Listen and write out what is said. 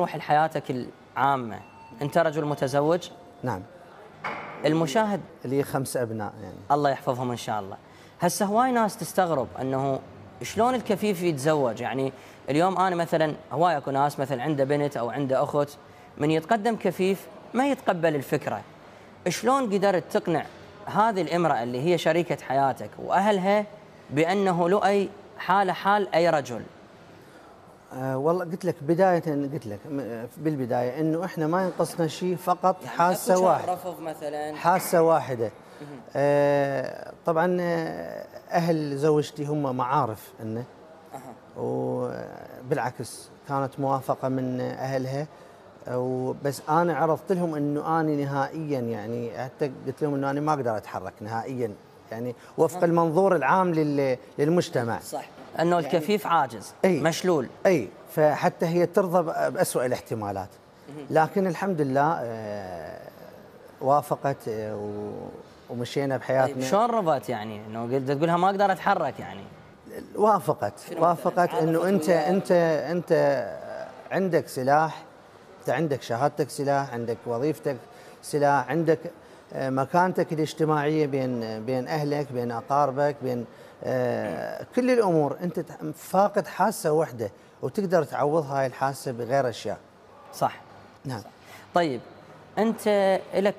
نروح لحياتك العامة. أنت رجل متزوج؟ نعم. المشاهد لي 5 أبناء يعني. الله يحفظهم إن شاء الله. هسه هواي ناس تستغرب أنه شلون الكفيف يتزوج. يعني اليوم أنا مثلا هواي أكو ناس مثلا عنده بنت أو عنده أخت، من يتقدم كفيف ما يتقبل الفكرة. شلون قدرت تقنع هذه الامرأة اللي هي شريكة حياتك وأهلها بأنه لؤي حال حال أي رجل؟ والله قلت لك بداية، قلت لك بالبداية انه احنا ما ينقصنا شيء، فقط يعني حاسة واحدة. رفض مثلا؟ حاسة واحدة. طبعا اهل زوجتي هم معارف انه، وبالعكس كانت موافقة من اهلها، وبس انا عرضت لهم انه انا نهائيا، يعني حتى قلت لهم انه انا ما اقدر اتحرك نهائيا، يعني وفق المنظور العام للمجتمع. صح، انه الكفيف عاجز مشلول. اي، فحتى هي ترضى بأسوأ الاحتمالات، لكن الحمد لله وافقت ومشينا بحياتنا. طيب شلون رضت يعني؟ انه قلت تقولها ما اقدر اتحرك يعني؟ وافقت انه انت عندك سلاح، انت عندك شهادتك سلاح، عندك وظيفتك سلاح، عندك مكانتك الاجتماعيه بين اهلك، بين اقاربك، بين كل الامور. انت فاقد حاسه واحده وتقدر تعوض هاي الحاسه بغير اشياء. صح. نعم. صح. طيب انت لك